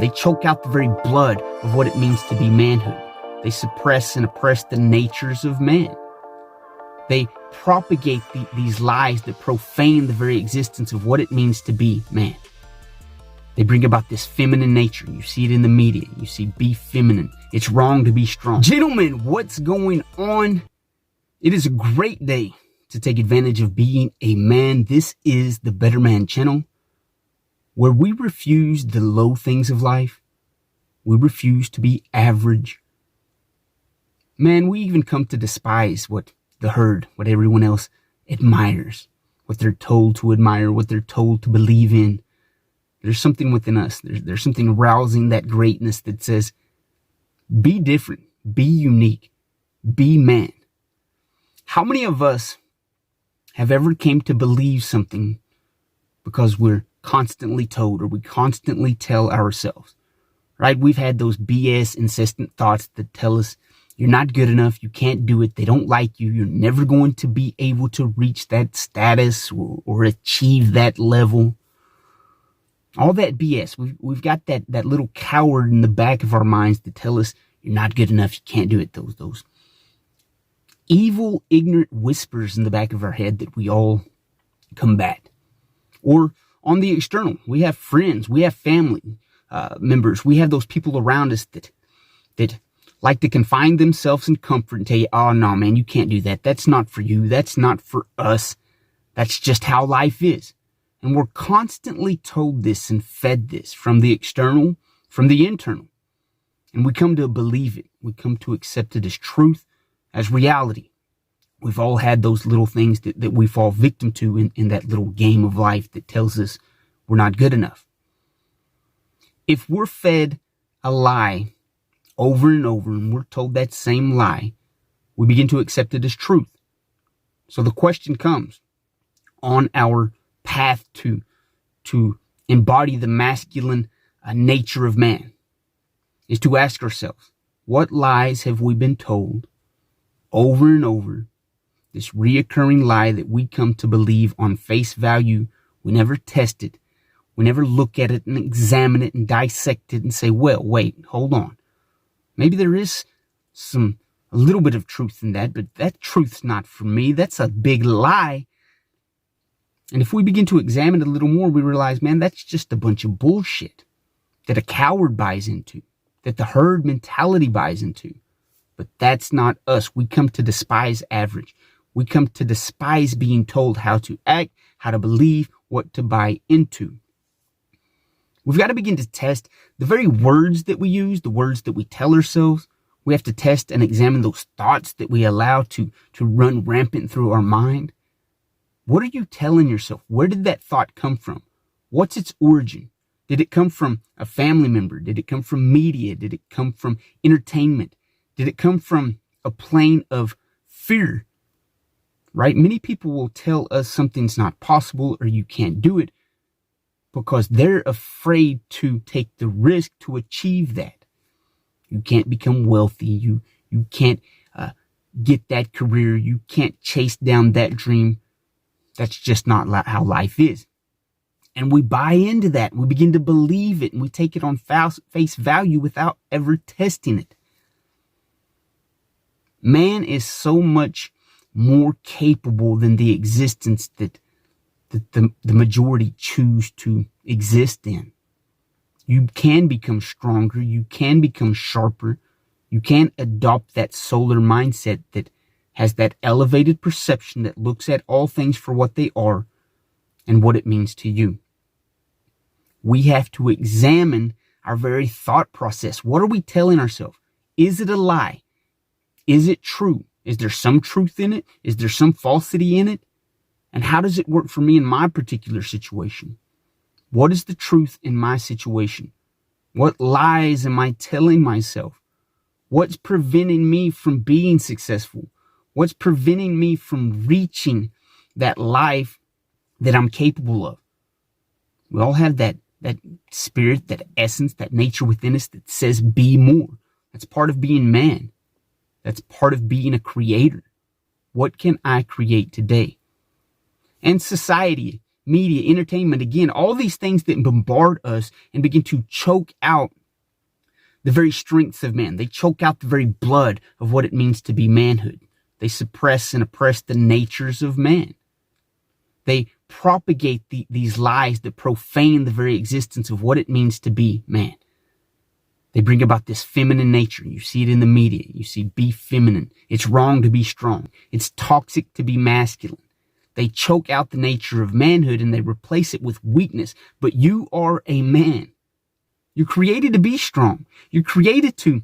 They choke out the very blood of what it means to be manhood. They suppress and oppress the natures of man. They propagate these lies that profane the very existence of what it means to be man. They bring about this feminine nature. You see it in the media. You see, be feminine. It's wrong to be strong. Gentlemen, what's going on? It is a great day to take advantage of being a man. This is the Better Man channel, where we refuse the low things of life. We refuse to be average. Man, we even come to despise what the herd, what everyone else admires, what they're told to admire, what they're told to believe in. There's something within us. There's something rousing that greatness that says, be different, be unique, be man. How many of us have ever came to believe something because we're constantly told, or we constantly tell ourselves, right? We've had those BS incessant thoughts that tell us you're not good enough, you can't do it, they don't like you, you're never going to be able to reach that status or achieve that level. All that BS. We've got that little coward in the back of our minds to tell us you're not good enough, you can't do it. Those evil, ignorant whispers in the back of our head that we all combat. Or on the external, we have friends, we have family members, we have those people around us that like to confine themselves in comfort and tell you, oh no man, you can't do that. That's not for you. That's not for us. That's just how life is. And we're constantly told this and fed this from the external, from the internal. And we come to believe it. We come to accept it as truth, as reality. We've all had those little things that we fall victim to in that little game of life that tells us we're not good enough. If we're fed a lie over and over and we're told that same lie, we begin to accept it as truth. So the question comes on our path to embody the masculine nature of man is to ask ourselves, what lies have we been told over and over? This reoccurring lie that we come to believe on face value. We never test it. We never look at it and examine it and dissect it and say, well, wait, hold on. Maybe there is a little bit of truth in that, but that truth's not for me. That's a big lie. And if we begin to examine it a little more, we realize, man, that's just a bunch of bullshit that a coward buys into, that the herd mentality buys into. But that's not us. We come to despise average. We come to despise being told how to act, how to believe, what to buy into. We've got to begin to test the very words that we use, the words that we tell ourselves. We have to test and examine those thoughts that we allow to run rampant through our mind. What are you telling yourself? Where did that thought come from? What's its origin? Did it come from a family member? Did it come from media? Did it come from entertainment? Did it come from a plane of fear? Right? Many people will tell us something's not possible or you can't do it because they're afraid to take the risk to achieve that. You can't become wealthy. You can't get that career. You can't chase down that dream. That's just not how life is. And we buy into that. We begin to believe it and we take it on face value without ever testing it. Man is so much more capable than the existence that the majority choose to exist in. You can become stronger. You can become sharper. You can adopt that solar mindset that has that elevated perception that looks at all things for what they are and what it means to you. We have to examine our very thought process. What are we telling ourselves? Is it a lie? Is it true? Is there some truth in it? Is there some falsity in it? And how does it work for me in my particular situation? What is the truth in my situation? What lies am I telling myself? What's preventing me from being successful? What's preventing me from reaching that life that I'm capable of? We all have that spirit, that essence, that nature within us that says be more. That's part of being man. That's part of being a creator. What can I create today? And society media, entertainment, again, all these things that bombard us and begin to choke out the very strengths of man. They choke out the very blood of what it means to be manhood. They suppress and oppress the natures of man. They propagate these lies that profane the very existence of what it means to be man. They bring about this feminine nature. You see it in the media. You see, be feminine. It's wrong to be strong. It's toxic to be masculine. They choke out the nature of manhood and they replace it with weakness. But you are a man. You're created to be strong. You're created to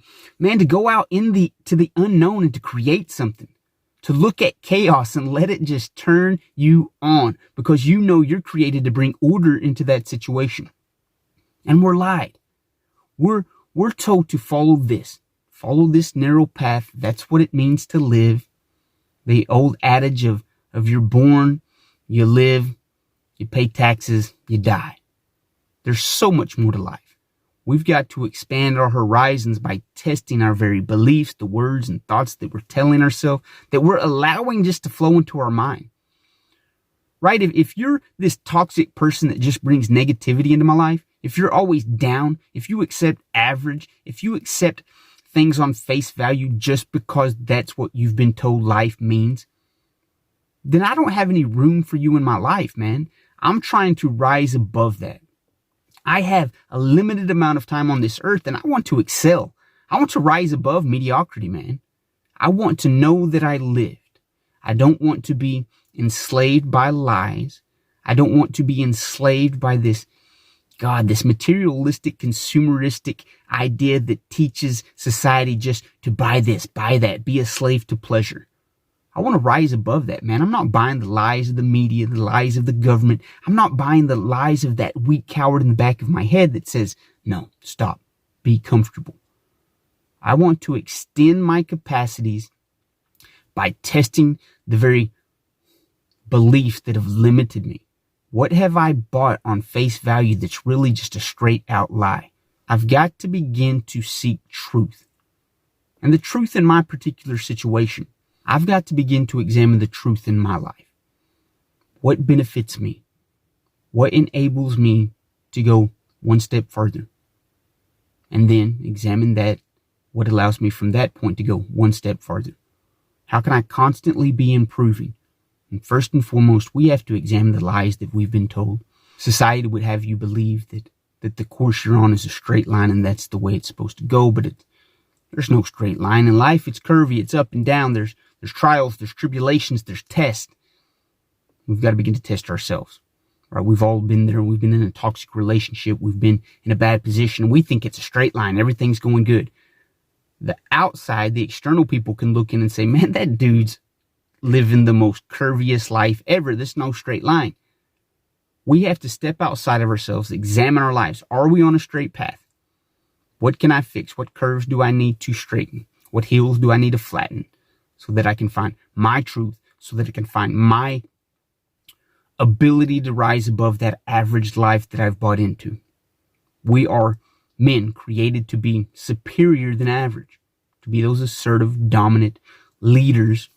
go out to the unknown and to create something. To look at chaos and let it just turn you on, because you know you're created to bring order into that situation. And we're lied. We're told to follow this narrow path. That's what it means to live. The old adage of you're born, you live, you pay taxes, you die. There's so much more to life. We've got to expand our horizons by testing our very beliefs, the words and thoughts that we're telling ourselves, that we're allowing just to flow into our mind. Right? If you're this toxic person that just brings negativity into my life, if you're always down, if you accept average, if you accept things on face value just because that's what you've been told life means, then I don't have any room for you in my life, man. I'm trying to rise above that. I have a limited amount of time on this earth and I want to excel. I want to rise above mediocrity, man. I want to know that I lived. I don't want to be enslaved by lies. I don't want to be enslaved by this materialistic, consumeristic idea that teaches society just to buy this, buy that, be a slave to pleasure. I want to rise above that, man. I'm not buying the lies of the media, the lies of the government. I'm not buying the lies of that weak coward in the back of my head that says, no, stop, be comfortable. I want to extend my capacities by testing the very beliefs that have limited me. What have I bought on face value that's really just a straight out lie? I've got to begin to seek truth. And the truth in my particular situation, I've got to begin to examine the truth in my life. What benefits me? What enables me to go one step further? And then examine that, what allows me from that point to go one step further. How can I constantly be improving? And first and foremost, we have to examine the lies that we've been told. Society would have you believe that the course you're on is a straight line and that's the way it's supposed to go, but there's no straight line in life. It's curvy, it's up and down. There's trials, there's tribulations, there's tests. We've got to begin to test ourselves. Right? We've all been there. We've been in a toxic relationship. We've been in a bad position. We think it's a straight line. Everything's going good. The outside, the external people can look in and say, man, that dude's living the most curviest life ever. There's no straight line. We have to step outside of ourselves, examine our lives. Are we on a straight path? What can I fix? What curves do I need to straighten? What hills do I need to flatten so that I can find my truth, so that I can find my ability to rise above that average life that I've bought into? We are men created to be superior than average, to be those assertive, dominant leaders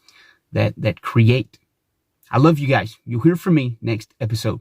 that create. I love you guys. You'll hear from me next episode.